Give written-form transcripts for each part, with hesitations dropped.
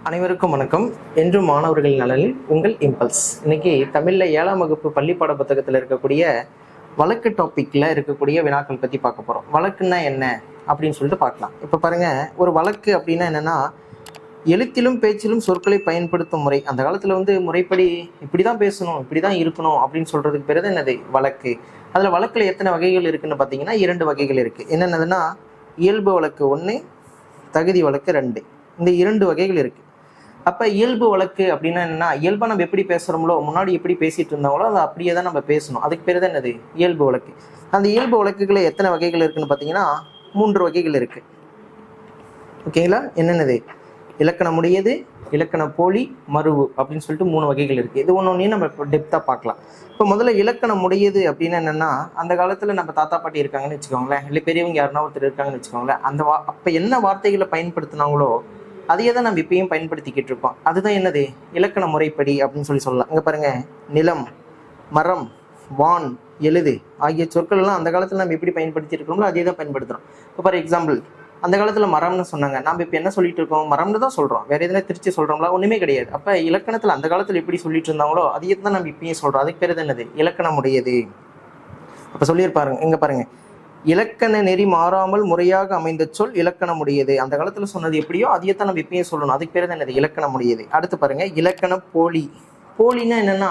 அனைவருக்கும் வணக்கம். என்றும் மாணவர்கள் நலனில் உங்கள் இம்பல்ஸ். இன்னைக்கு தமிழ்ல 7ஆம் வகுப்பு பள்ளி பாட புத்தகத்தில் இருக்கக்கூடிய வழக்கு டாபிக்ல இருக்கக்கூடிய வினாக்கள் பத்தி பார்க்க போறோம். வழக்குன்னா என்ன அப்படின்னு சொல்லிட்டு பார்க்கலாம். இப்ப பாருங்க, ஒரு வழக்கு அப்படின்னா என்னன்னா, எழுத்திலும் பேச்சிலும் சொற்களை பயன்படுத்தும் முறை. அந்த காலத்துல முறைப்படி இப்படிதான் பேசணும், இப்படிதான் இருக்கணும் அப்படின்னு சொல்றதுக்கு பேரு என்னது? வழக்கு. அதுல வழக்குல எத்தனை வகைகள் இருக்குன்னு பாத்தீங்கன்னா 2 வகைகள் இருக்கு. என்னென்னதுன்னா, இயல்பு வழக்கு 1, தகுதி வழக்கு 2. இந்த 2 வகைகள் இருக்கு. அப்ப இயல்பு வழக்கு அப்படின்னா என்னன்னா, இயல்பா நம்ம எப்படி பேசுறோம்லோ, முன்னாடி எப்படி பேசிட்டு இருந்தாங்களோ அதை அப்படியே தான் நம்ம பேசணும். அதுக்கு பேரு தான் என்னது? இயல்பு வழக்கு. அந்த இயல்பு வழக்குகளை எத்தனை வகைகள் இருக்குன்னு பாத்தீங்கன்னா 3 வகைகள் இருக்கு. ஓகேங்களா? என்னென்னது? இலக்கணமுடையது, இலக்கண போலி, மருவு அப்படின்னு சொல்லிட்டு 3 வகைகள் இருக்கு. இது ஒன்னொன்னையும் நம்ம டெப்தா பார்க்கலாம். இப்போ முதல்ல இலக்கணமுடையது அப்படின்னா என்னன்னா, அந்த காலத்துல நம்ம தாத்தா பாட்டி இருக்காங்கன்னு வச்சுக்கோங்களேன், இல்லை பெரியவங்க யாருன்னா ஒருத்தர் இருக்காங்கன்னு வச்சுக்கோங்களேன், அப்ப என்ன வார்த்தைகளை பயன்படுத்தினாங்களோ அதையே தான் நம்ம இப்பயும் பயன்படுத்திக்கிட்டு இருக்கோம். அதுதான் என்னது? இலக்கண முறைப்படி அப்படின்னு சொல்லலாம். இங்க பாருங்க, நிலம், மரம், வான், எழுது ஆகிய சொற்கள் எல்லாம் அந்த காலத்துல நம்ம எப்படி பயன்படுத்தி இருக்கோமோ அதே தான் பயன்படுத்துறோம். இப்போ ஃபார் எக்ஸாம்பிள், அந்த காலத்துல மரம்னு சொன்னாங்க, நம்ம இப்ப என்ன சொல்லிட்டு இருக்கோம்? மரம்னு தான் சொல்றோம். வேற எதுனா திருச்சி சொல்றோம்ல? ஒண்ணுமே கிடையாது. அப்ப இலக்கணத்துல அந்த காலத்துல எப்படி சொல்லிட்டு இருந்தாங்களோ அதையே தான் நம்ம இப்பயும் சொல்றோம். அதுக்கு பேரு என்னது? இலக்கணமுடையது. அப்ப சொல்லியிருப்பாருங்க, இங்க பாருங்க, இலக்கண நெறி மாறாமல் முறையாக அமைந்த சொல் இலக்கணமுடையது. அந்த காலத்துல சொன்னது எப்படியோ அதையே தான் நம்ம இப்பயும் சொல்லணும். அதுக்கு பேரு தான் என்னது? இலக்கணமுடையது. அடுத்து பாருங்க, இலக்கண போலி. போலின்னா என்னன்னா,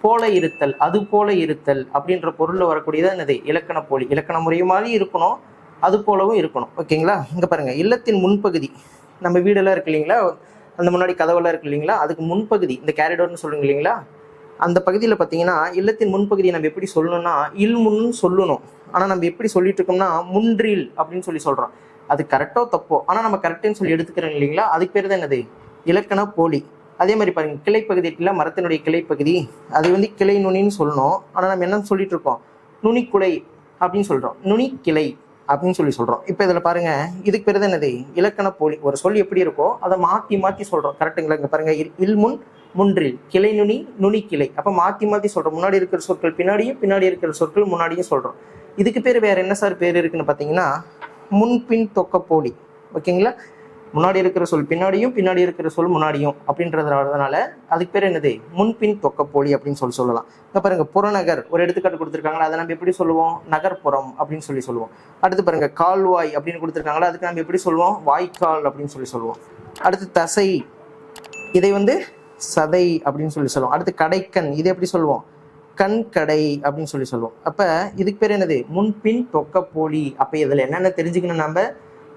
போல இருத்தல், அது போல இருத்தல் அப்படின்ற பொருள்ல வரக்கூடியது என்னது? இலக்கண போலி. இலக்கண முறை மாதிரி இருக்கணும், அது போலவும் இருக்கணும். ஓகேங்களா? இங்க பாருங்க, இல்லத்தின் முன்பகுதி, நம்ம வீடெல்லாம் இருக்கு இல்லைங்களா, அந்த முன்னாடி கதவெல்லாம் இருக்கு இல்லைங்களா, அதுக்கு முன்பகுதி இந்த கேரிடோர்னு சொல்லுங்க இல்லைங்களா, அந்த பகுதியில் பார்த்தீங்கன்னா இல்லத்தின் முன்பகுதியை நம்ம எப்படி சொல்லணும்னா இல்முன்னு சொல்லணும். ஆனால் நம்ம எப்படி சொல்லிட்டு இருக்கோம்னா முன்றில் அப்படின்னு சொல்லி சொல்றோம். அது கரெக்டோ தப்போ, ஆனால் நம்ம கரெக்டுன்னு சொல்லி எடுத்துக்கிறோம் இல்லைங்களா, அதுக்கு பேர் தான் என்னது? இலக்கண போலி. அதே மாதிரி பாருங்க, கிளைப்பகுதி இருக்குல்ல, மரத்தினுடைய கிளைப்பகுதி, அது கிளை நுனின்னு சொல்லணும். ஆனால் நம்ம என்ன சொல்லிட்டு இருக்கோம்? நுனிக்குலை அப்படின்னு சொல்றோம், நுனி கிளை அப்படின்னு சொல்லி சொல்றோம். இப்போ இதில் பாருங்க, இதுக்கு பேர் தான் என்னது? இலக்கண போலி. ஒரு சொல் எப்படி இருக்கோ அதை மாற்றி மாற்றி சொல்றோம். கரெக்டுங்களா? இங்கே பாருங்க, இல்முன், முன்றில், கிளை நுனி, நுனி கிளை. அப்ப மாத்தி மாத்தி சொல்றோம். முன்னாடி இருக்கிற சொற்கள் பின்னாடியும், பின்னாடி இருக்கிற சொற்கள் முன்னாடியும் சொல்றோம். இதுக்கு பேர் வேற என்ன சார் பேர் இருக்குன்னு பாத்தீங்கன்னா முன்பின் தொக்க போலி. ஓகேங்களா? முன்னாடி இருக்கிற சொல் பின்னாடியும், பின்னாடி இருக்கிற சொல் முன்னாடியும் அப்படின்றதுனால அதுக்கு பேர் என்னது? முன்பின் தொக்க போலி அப்படின்னு சொல்லலாம். இங்க பாருங்க, புறநகர் ஒரு எடுத்துக்காட்டு கொடுத்துருக்காங்களா, அதை நம்ம எப்படி சொல்லுவோம்? நகர்ப்புறம் அப்படின்னு சொல்லி சொல்லுவோம். அடுத்து பாருங்க, கால்வாய் அப்படின்னு கொடுத்துருக்காங்களா, அதுக்கு நம்ம எப்படி சொல்லுவோம்? வாய்க்கால் அப்படின்னு சொல்லி சொல்லுவோம். அடுத்து தசை, இதை சதை அப்படின்னு சொல்லி சொல்லுவோம். அடுத்து கடைக்கண், இது எப்படி சொல்லுவோம்? கண் கடை அப்படின்னு சொல்லி சொல்லுவோம். அப்ப இதுக்கு பேர் என்னது? முன்பின் தொக்க போலி. அப்ப இதுல என்னென்ன தெரிஞ்சுக்கணும்? நம்ம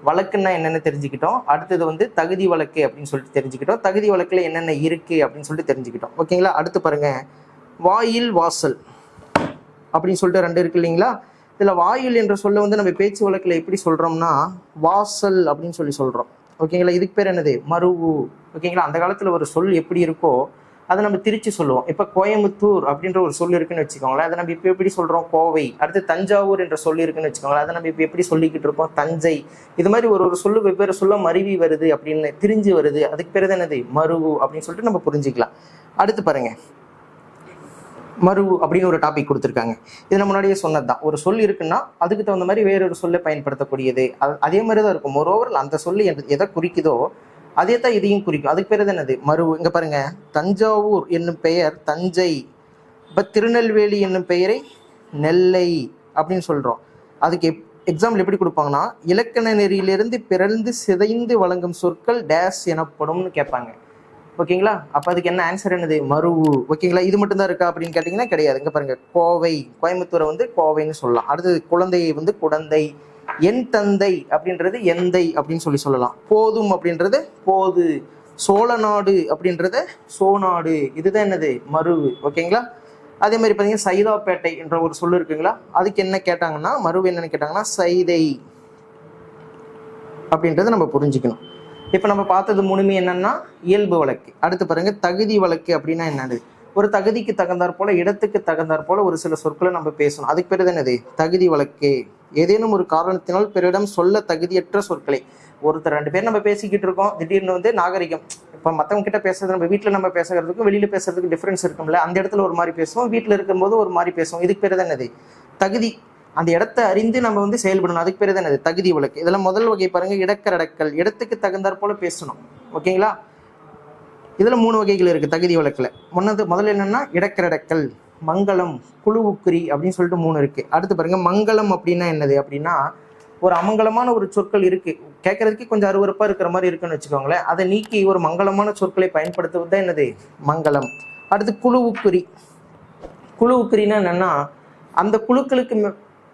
வழக்குன்னா என்னென்ன தெரிஞ்சுக்கிட்டோம். அடுத்தது தகுதி வழக்கு அப்படின்னு சொல்லிட்டு தெரிஞ்சுக்கிட்டோம். தகுதி வழக்குல என்னென்ன இருக்கு அப்படின்னு சொல்லிட்டு தெரிஞ்சுக்கிட்டோம். ஓகேங்களா? அடுத்து பாருங்க, வாயில், வாசல் அப்படின்னு சொல்லிட்டு 2 இருக்கு இல்லைங்களா. இதுல வாயில் என்ற சொல்ல நம்ம பேச்சு வழக்குல எப்படி சொல்றோம்னா வாசல் அப்படின்னு சொல்லி சொல்றோம். ஓகேங்களா? இதுக்கு பேர் என்னது? மருவு. ஓகேங்களா? அந்த காலத்துல ஒரு சொல் எப்படி இருக்கோ அதை நம்ம திருச்சி சொல்லுவோம். இப்ப கோயம்புத்தூர் அப்படின்ற ஒரு சொல் இருக்குன்னு வச்சுக்கோங்களேன், அதை நம்ம இப்ப எப்படி சொல்றோம்? கோவை. அடுத்து தஞ்சாவூர் என்ற சொல் இருக்குன்னு வச்சுக்கோங்களேன், அதை நம்ம இப்ப எப்படி சொல்லிக்கிட்டு இருக்கோம்? தஞ்சை. இது மாதிரி ஒரு சொல்லு வெவ்வேறு சொல்ல மருவி வருது அப்படின்னு திரிஞ்சு வருது. அதுக்கு பேர் என்னது? மருவு அப்படின்னு சொல்லிட்டு நம்ம புரிஞ்சுக்கலாம். அடுத்து பாருங்க, மருவு அப்படின்னு ஒரு டாபிக் கொடுத்துருக்காங்க. இது நம்ம முன்னாடியே சொன்னதுதான். ஒரு சொல் இருக்குன்னா அதுக்கு தகுந்த மாதிரி வேறொரு சொல்லை பயன்படுத்தக்கூடியது. அதே மாதிரி தான் இருக்கும். மொரோவர் அந்த சொல்லு எதை குறிக்குதோ அதே தான் இதையும் குறிக்கும். அதுக்கு பேர் என்னது? மருவு. இங்க பாருங்க, தஞ்சாவூர் என்னும் பெயர் தஞ்சை. இப்ப திருநெல்வேலி என்னும் பெயரை நெல்லை அப்படின்னு சொல்றோம். அதுக்கு எக்ஸாம்பிள் எப்படி கொடுப்பாங்கன்னா, இலக்கண நெறியிலிருந்து பிறந்து சிதைந்து வழங்கும் சொற்கள் டேஸ் எனப்படும்னு கேட்பாங்க. ஓகேங்களா? அப்ப அதுக்கு என்ன ஆன்சர்? என்னது? மருவு. ஓகேங்களா? இது மட்டும் தான் இருக்கா அப்படின்னு கேட்டீங்கன்னா கிடையாது. இங்க பாருங்க, கோவை, கோயம்புத்தூரை கோவைன்னு சொல்லலாம். அடுத்தது குழந்தையை குடந்தை, என் தந்தை அப்படின்றது எந்தை அப்படின்னு சொல்லலாம். போதும் அப்படின்றது போது, சோழநாடு அப்படின்றத சோநாடு. இதுதான் என்னது? மருவு. ஓகேங்களா? அதே மாதிரி பாத்தீங்கன்னா சைதாப்பேட்டை என்ற ஒரு சொல்லு இருக்குங்களா, அதுக்கு என்ன கேட்டாங்கன்னா மருவு என்னன்னு கேட்டாங்கன்னா சைதை அப்படின்றத நம்ம புரிஞ்சுக்கணும். இப்ப நம்ம பார்த்தது 3மே என்னன்னா இயல்பு வழக்கு. அடுத்து பாருங்க, தகுதி வழக்கு அப்படின்னா என்னது? ஒரு தகுதிக்கு தகுந்தாற் போல, இடத்துக்கு தகுந்தாற் போல ஒரு சில சொற்களை நம்ம பேசணும். அதுக்கு பேர் என்னது? தகுதி வழக்கு. ஏதேனும் ஒரு காரணத்தினால் பிறரிடம் சொல்ல தகுதியற்ற சொற்களை, ஒருத்தர் 2 பேர் நம்ம பேசிக்கிட்டு இருக்கோம், திடீர்னு நாகரிகம், இப்ப மத்தவங்க கிட்ட பேசுறது நம்ம வீட்டுல நம்ம பேசுறதுக்கும் வெளியில பேசுறதுக்கு டிஃபரன்ஸ் இருக்கும்ல. அந்த இடத்துல ஒரு மாதிரி பேசுவோம், வீட்டுல இருக்கும்போது ஒரு மாதிரி பேசுவோம். இதுக்கு பேர் தான் என்னது? தகுதி. அந்த இடத்தை அறிந்து நம்ம செயல்படணும். அதுக்கு பேர் தான் என்னது? தகுதி வழக்கு. இதெல்லாம் முதல் வகை பாருங்க, இடக்கரடக்கல், இடத்துக்கு தகுந்தாற் போல பேசணும். ஓகேங்களா? இதுல 3 வகைகள் இருக்கு தகுதி வழக்குல. முதல்ல என்னன்னா இடக்கரடக்கல், மங்களம், குழுவுக்குறி அப்படின்னு சொல்லிட்டு 3 இருக்கு. அடுத்து பாருங்க, மங்களம் அப்படின்னா என்னது அப்படின்னா, ஒரு அமங்கலமான ஒரு சொற்கள் இருக்கு, கேட்கறதுக்கு கொஞ்சம் அருவருப்பா இருக்கிற மாதிரி இருக்குன்னு வச்சுக்கோங்களேன், அதை நீக்கி ஒரு மங்களமான சொற்களை பயன்படுத்துவது தான் என்னது, மங்களம். அடுத்து குழுவுக்குறி. குழுவுக்குறின்னா என்னன்னா, அந்த குழுக்களுக்கு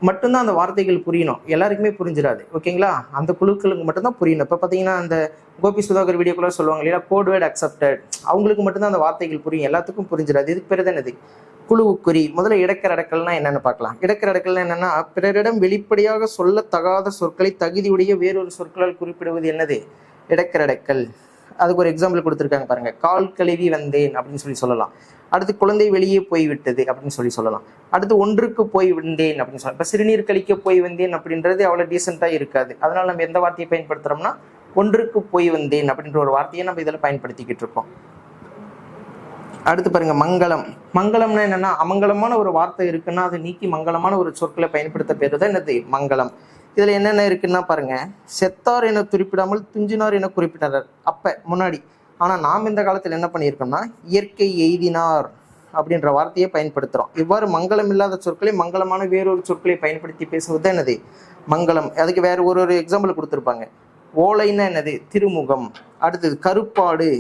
மட்டும்தான் அந்த வார்த்தைகள் புரியணும், எல்லாருக்குமே புரிஞ்சிடாது. ஓகேங்களா, அந்த குழுக்களுக்கு மட்டும்தான் புரியணும். இப்போ பார்த்தீங்கன்னா அந்த கோபி சுதாகர் வீடியோக்குள்ள சொல்லுவாங்க இல்லையா, கோட் வேர்ட் அக்செப்டட், அவங்களுக்கு மட்டும்தான் அந்த வார்த்தைகள் புரியும், எல்லாத்துக்கும் புரிஞ்சிடாது. இதுக்கு பேர் தான் என்னது, குழுவுக்குறி. முதல்ல இடக்கரடக்கல்னா என்னன்னு பார்க்கலாம். இடக்கரடக்கல்னா என்னன்னா, பிறரிடம் வெளிப்படையாக சொல்லத்தகாத சொற்களை தகுதியுடைய வேறொரு சொற்களால் குறிப்பிடுவது என்னது, இடக்கரடக்கல். அதுக்கு ஒரு எக்ஸாம்பிள் கொடுத்துருக்காங்க பாருங்க, கால் கழுவி வந்தேன் அப்படின்னு சொல்லலாம். அடுத்து குழந்தை வெளியே போய்விட்டது அப்படின்னு சொல்லலாம். அடுத்து ஒன்றுக்கு போய் வந்தேன் அப்படின்னு சொல்லலாம். இப்போ சிறுநீர் கழிக்க போய் வந்தேன் அப்படின்றது அவ்வளோ டீசெண்டாக இருக்காது. அதனால நம்ம எந்த வார்த்தையை பயன்படுத்துறோம்னா, ஒன்றுக்கு போய் வந்தேன் அப்படின்ற ஒரு வார்த்தையை நம்ம இதில் பயன்படுத்திக்கிட்டு இருக்கோம். அடுத்து பாருங்க, மங்களம். மங்களம்னா என்னன்னா, அமங்கலமான ஒரு வார்த்தை இருக்குன்னா அதை நீக்கி மங்களமான ஒரு சொற்களை பயன்படுத்த பேரு தான் என்னது, மங்களம். இதுல என்னென்ன இருக்குன்னா பாருங்க, செத்தார் என குறிப்பிடாமல் துஞ்சினார் என குறிப்பிட்டார் அப்ப முன்னாடி. ஆனா நாம் இந்த காலத்துல என்ன பண்ணியிருக்கோம்னா, இயற்கை எய்தினார் அப்படின்ற வார்த்தையை பயன்படுத்துறோம். இவ்வாறு மங்களம் இல்லாத சொற்களை மங்களமான வேறொரு சொற்களை பயன்படுத்தி பேசுவது தான் என்னது, மங்களம். அதுக்கு வேற ஒரு எக்ஸாம்பிள் கொடுத்துருப்பாங்க. ஓலைன்னா என்னது, திருமுகம். அடுத்தது கருப்பாடு,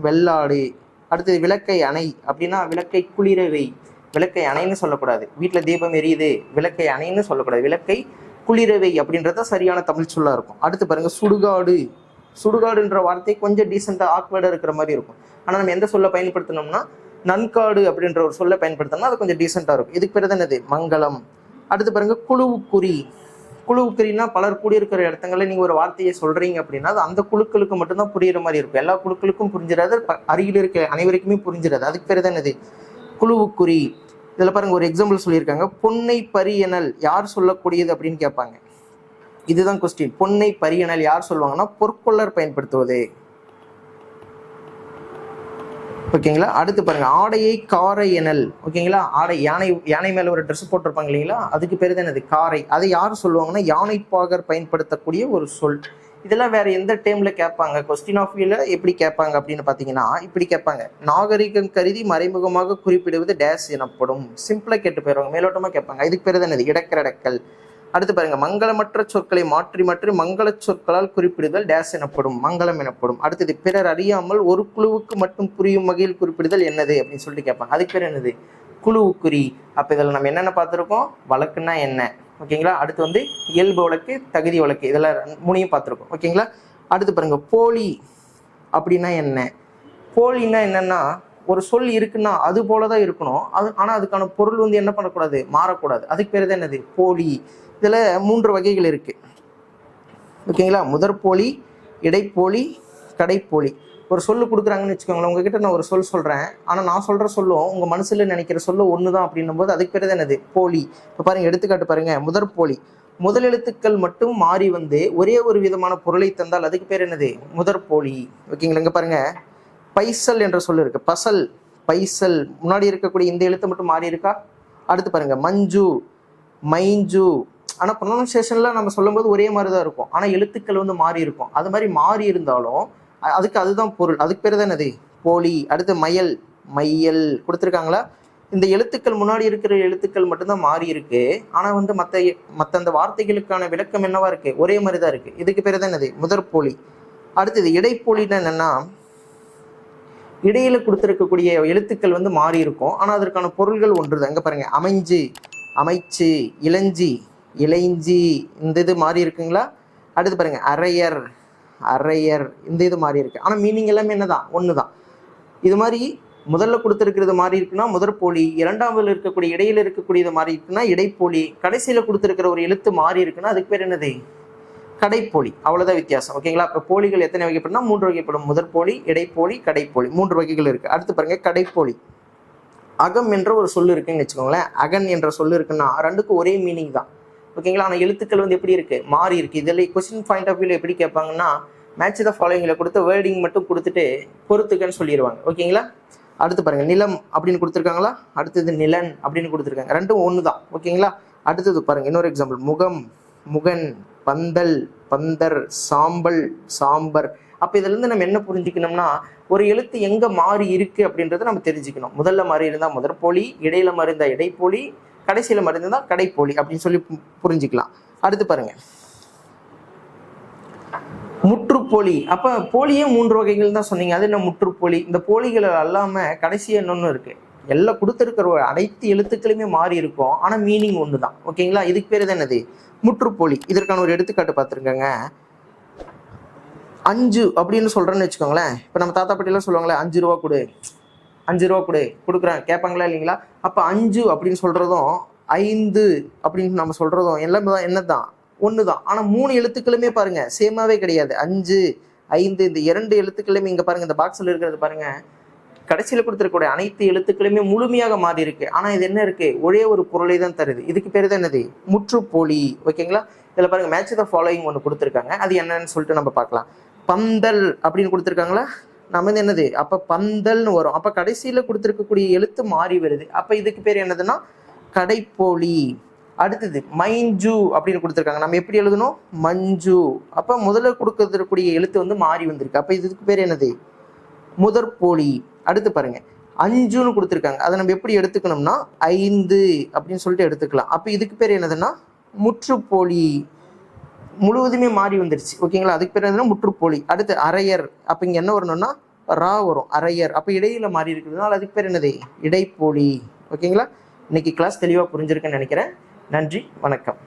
வெள்ளாடு. அடுத்தது விளக்கை அணை அப்படின்னா விளக்கை குளிரவை. விளக்கை அணைன்னு சொல்லக்கூடாது, வீட்டில் தீபம் எரியுது, விளக்கை அணைன்னு சொல்லக்கூடாது, விளக்கை குளிரவை அப்படின்றத சரியான தமிழ் சொல்லா இருக்கும். அடுத்து பாருங்க, சுடுகாடு. சுடுகாடுன்ற வார்த்தை கொஞ்சம் டீசெண்டா ஆக்வர்டா இருக்கிற மாதிரி இருக்கும். ஆனா நம்ம எந்த சொல்ல பயன்படுத்தணும்னா, நன்காடு அப்படின்ற ஒரு சொல்ல பயன்படுத்தணும்னா அது கொஞ்சம் டீசெண்டா இருக்கும். இதுக்கு பேர் தான் என்னது, மங்களம். அடுத்து பாருங்க, குழுவுக்குறி. குழுவுக்குறின்னா பலர் கூடியிருக்கிற இடத்துல நீங்க ஒரு வார்த்தையை சொல்றீங்க அப்படின்னா அது அந்த குழுக்களுக்கு மட்டும்தான் புரியுற மாதிரி இருக்கும், எல்லா குழுக்களுக்கும் புரிஞ்சிடாது, அருகில் இருக்க அனைவருக்குமே புரிஞ்சிடாது. அதுக்கு பேர் தான் என்னது, குழுவுக்குறி. இதுல பாருங்க ஒரு எக்ஸாம்பிள் சொல்லியிருக்காங்க, பொன்னை பரியனல் யார் சொல்லக்கூடியது அப்படின்னு கேட்பாங்க. இதுதான் கொஸ்டின். பொன்னை பரியனல் யார் சொல்லுவாங்கன்னா, பொற்கொள்ளர் பயன்படுத்துவது. ஓகேங்களா. அடுத்து பாருங்க, ஆடையை காரை எனல். ஓகேங்களா, ஆடை, யானை மேல ஒரு ட்ரெஸ் போட்டிருப்பாங்க இல்லைங்களா, அதுக்கு பேர் தான் என்னது, காரை. அதை யார் சொல்லுவாங்கன்னா, யானைப்பாகர் பயன்படுத்தக்கூடிய ஒரு சொல். இதெல்லாம் வேற எந்த டைம்ல கேட்பாங்க, கொஸ்டின் ஆஃப் வியூல எப்படி கேட்பாங்க அப்படின்னு பாத்தீங்கன்னா, இப்படி கேட்பாங்க, நாகரிகம் கருதி மறைமுகமாக குறிப்பிடுவது டேஸ் எனப்படும். சிம்பிளா கேட்டு போயிடுவாங்க, மேலோட்டமா கேட்பாங்க. இதுக்கு பேர் தான் என்னது, இடக்கரடக்கல். அடுத்து பாருங்க, மங்களமற்ற சொற்களை மாற்றி மாற்றி மங்கள சொற்களால் குறிப்பிடுதல் டேஸ் எனப்படும், மங்களம் எனப்படும். அடுத்தது, பிறர் அறியாமல் ஒரு குழுவுக்கு மட்டும் புரியும் வகையில் குறிப்பிடுதல் என்னது அப்படின்னு சொல்லிட்டு கேட்பாங்க. அதுக்கு பேர் என்னது, குழுவுக்குறி. அப்ப இதில் நம்ம என்னென்ன பார்த்துருக்கோம், வழக்குன்னா என்ன, ஓகேங்களா. அடுத்து வந்து இயல்பு வழக்கு, தகுதி வழக்கு, இதெல்லாம் 3 பார்த்துருக்கோம். ஓகேங்களா. அடுத்து பாருங்க, போலி அப்படின்னா என்ன. போலின்னா என்னன்னா, ஒரு சொல் இருக்குன்னா அது போலதான் இருக்கணும், ஆனா அதுக்கான பொருள் வந்து என்ன பண்ணக்கூடாது, மாறக்கூடாது. அதுக்கு பேர் தான் என்னது, போலி. இதுல 3 வகைகள் இருக்கு. ஓகேங்களா. முதற்போலி, இடைப்போலி, கடைப்போலி. ஒரு சொல்லு கொடுக்குறாங்கன்னு வச்சுக்கோங்களேன், உங்ககிட்ட நான் ஒரு சொல் சொல்றேன், ஆனா நான் சொல்ற சொல்லும் உங்க மனசுல நினைக்கிற சொல்ல ஒண்ணுதான் அப்படின்னும் போது அதுக்கு பேர் தான் என்னது, போலி. இப்ப பாருங்க, எடுத்துக்காட்டு பாருங்க, முதற்போலி. முதல் எழுத்துக்கள் மட்டும் மாறி வந்து ஒரே ஒரு விதமான பொருளை தந்தால் அதுக்கு பேர் என்னது, முதற்போலி. ஓகேங்களா. இங்க பாருங்க, பைசல் என்ற சொல் இருக்கு, பசல், பைசல். முன்னாடி இருக்கக்கூடிய இந்த எழுத்து மட்டும் மாறி இருக்கா. அடுத்து பாருங்க, மஞ்சு, மைஞ்சு. ஆனா ப்ரொனன்சியேஷன்ல நம்ம சொல்லும் போது ஒரே மாதிரி தான் இருக்கும், ஆனா எழுத்துக்கள் வந்து மாறி இருக்கும். அது மாதிரி மாறி இருந்தாலும் அதுக்கு அதுதான் பொருள், அதுக்கு பேர் தான் என்னது, போலி. அடுத்து மயல், மையல் கொடுத்துருக்காங்களா. இந்த எழுத்துக்கள் முன்னாடி இருக்கிற எழுத்துக்கள் மட்டும்தான் மாறி இருக்கு, ஆனா வந்து மற்ற அந்த வார்த்தைகளுக்கான விளக்கம் என்னவா இருக்கு, ஒரே மாதிரி தான் இருக்கு. இதுக்கு பேர் தான் என்னது, முதற்போலி. அடுத்தது இடைப்போலின்னா என்னன்னா, இடையில கொடுத்துருக்கக்கூடிய எழுத்துக்கள் வந்து மாறி இருக்கும், ஆனா அதற்கான பொருள்கள் ஒன்றுதான். அங்க பாருங்க, அமைஞ்சு, அமைச்சு, இளஞ்சி, இளைஞ்சி, இந்த இது மாறி இருக்குங்களா. அடுத்து பாருங்க, அரையர், அரையர், இந்த இது மாறி இருக்கு, ஆனா மீனிங் எல்லாமே என்னதான், ஒண்ணுதான். இது மாதிரி முதல்ல கொடுத்துருக்கிறது மாறி இருக்குன்னா முதற்போலி, இரண்டாவதுல இருக்கக்கூடிய இடையில இருக்கக்கூடியது மாறி இருக்குன்னா இடைப்போலி, கடைசியில கொடுத்துருக்கிற ஒரு எழுத்து மாறி இருக்குன்னா அதுக்கு பேர் என்னது, கடைப்போலி. அவ்வளவுதான் வித்தியாசம். ஓகேங்களா. இப்ப போலிகள் எத்தனை வகைப்படும்னா 3 வகைப்படும், முதற்போலி, இடைப்போலி, கடைப்போலி, 3 வகைகள் இருக்கு. அடுத்து பாருங்க, கடைப்போலி. அகம் என்ற ஒரு சொல்லு இருக்குன்னு வச்சுக்கோங்களேன், அகன் என்ற சொல்லு இருக்குன்னா ரெண்டுக்கும் ஒரே மீனிங் தான். ஓகேங்களா. ஆனா எழுத்துக்கள் வந்து எப்படி இருக்கு, மாறி இருக்கு. இதில் கொஸ்டின் பாயிண்ட் ஆஃப் வியூல எப்படி கேட்பாங்கன்னா, மேட்ச் த ஃபாலோயிங்ல கொடுத்து வேர்டிங் மட்டும் கொடுத்துட்டு பொறுத்துக்கன்னு சொல்லிடுவாங்க. ஓகேங்களா. அடுத்து பாருங்க, நிலம் அப்படின்னு கொடுத்துருக்காங்களா, அடுத்தது நிலன் அப்படின்னு கொடுத்துருக்காங்க, ரெண்டும் ஒண்ணுதான். ஓகேங்களா. அடுத்தது பாருங்க, இன்னொரு எக்ஸாம்பிள், முகம், முகன், பந்தல், பந்தர், சாம்பல், சாம்பர். அப்போ இதுலேருந்து நம்ம என்ன புரிஞ்சுக்கணும்னா, ஒரு எழுத்து எங்கே மாறி இருக்குது அப்படின்றத நம்ம தெரிஞ்சுக்கணும். முதல்ல மாறி இருந்தால் முதற்போலி, இடையில மாறி இருந்தால் இடைப்போலி, கடைசியில் மாறி இருந்தால் கடைப்போலி அப்படின்னு சொல்லி புரிஞ்சுக்கலாம். அடுத்து பாருங்கள், முற்றுப்போலி. அப்போ போலியே 3 வகைகள் தான் சொன்னீங்க. அது என்ன முற்றுப்போலி? இந்த போலிகள் அல்லாமல் கடைசியாக இன்னொன்று இருக்குது. எல்லாம் கொடுத்துருக்கிற அனைத்து எழுத்துக்களுமே மாறி இருக்கும், ஆனால் மீனிங் ஒன்று தான். ஓகேங்களா? இதுக்கு பேர் தான் என்னது? முற்றுப்போலி. இதற்கான ஒரு எடுத்துக்காட்டு பார்த்துருக்கங்க. 5 அப்படின்னு சொல்கிறேன்னு வச்சுக்கோங்களேன். இப்போ நம்ம தாத்தா பாட்டிலாம் சொல்லுவாங்களே, 5 ரூபா கொடு, 5 ரூபா கொடு, கொடுக்குறேன், கேட்பாங்களா இல்லைங்களா? அப்போ 5 அப்படின்னு சொல்கிறதும் 5 அப்படின்னு நம்ம சொல்கிறதும் எல்லாம் தான் என்ன தான்? ஒன்று தான். ஆனால் 3 எழுத்துக்களுமே பாருங்கள் சேமாவே கிடையாது. 5, 5 இந்த 2 எழுத்துக்களுமே இங்கே பாருங்கள், இந்த பாக்ஸில் இருக்கிறது பாருங்கள், கடைசியில் கொடுத்துருக்கூடிய அனைத்து எழுத்துக்களுமே முழுமையாக மாறி இருக்கு. ஆனால் இது என்ன இருக்கு? ஒரே ஒரு பொருளை தான் தருது. இதுக்கு பேர் தான் என்னது? முற்றுப்போலி. ஓகேங்களா? இதில் பாருங்க, மேட்ச் த ஃபாலோயிங் ஒன்று கொடுத்துருக்காங்க. அது என்னன்னு சொல்லிட்டு நம்ம பார்க்கலாம். பந்தல் அப்படின்னு கொடுத்துருக்காங்களா? நம்ம வந்து என்னது? அப்போ பந்தல்னு வரும். அப்போ கடைசியில் கொடுத்துருக்கக்கூடிய எழுத்து மாறி வருது. அப்போ இதுக்கு பேர் என்னதுன்னா கடைப்போலி. அடுத்தது மைஞ்சு அப்படின்னு கொடுத்துருக்காங்க. நம்ம எப்படி எழுதணும்? மஞ்சு. அப்போ முதல்ல கொடுக்கக்கூடிய எழுத்து வந்து மாறி வந்திருக்கு. அப்போ இதுக்கு பேர் என்னது? முதற்போலி. அடுத்து பாருங்க, 5ன்னு கொடுத்துருக்காங்க. அதை நம்ம எப்படி எடுத்துக்கணும்னா 5 அப்படின்னு சொல்லிட்டு எடுத்துக்கலாம். அப்போ இதுக்கு பேர் என்னதுன்னா முற்றுப்போலி. முழுவதுமே மாறி வந்துருச்சு. ஓகேங்களா? அதுக்கு பேர் என்னதுன்னா முற்றுப்போலி. அடுத்து அரையர். அப்போ இங்கே என்ன வரணும்னா ரா வரும், அரையர். அப்போ இடையில மாறி இருக்கிறதுனால அதுக்கு பேர் என்னது? இடைப்போலி. ஓகேங்களா? இன்னைக்கு கிளாஸ் தெளிவாக புரிஞ்சிருக்குன்னு நினைக்கிறேன். நன்றி, வணக்கம்.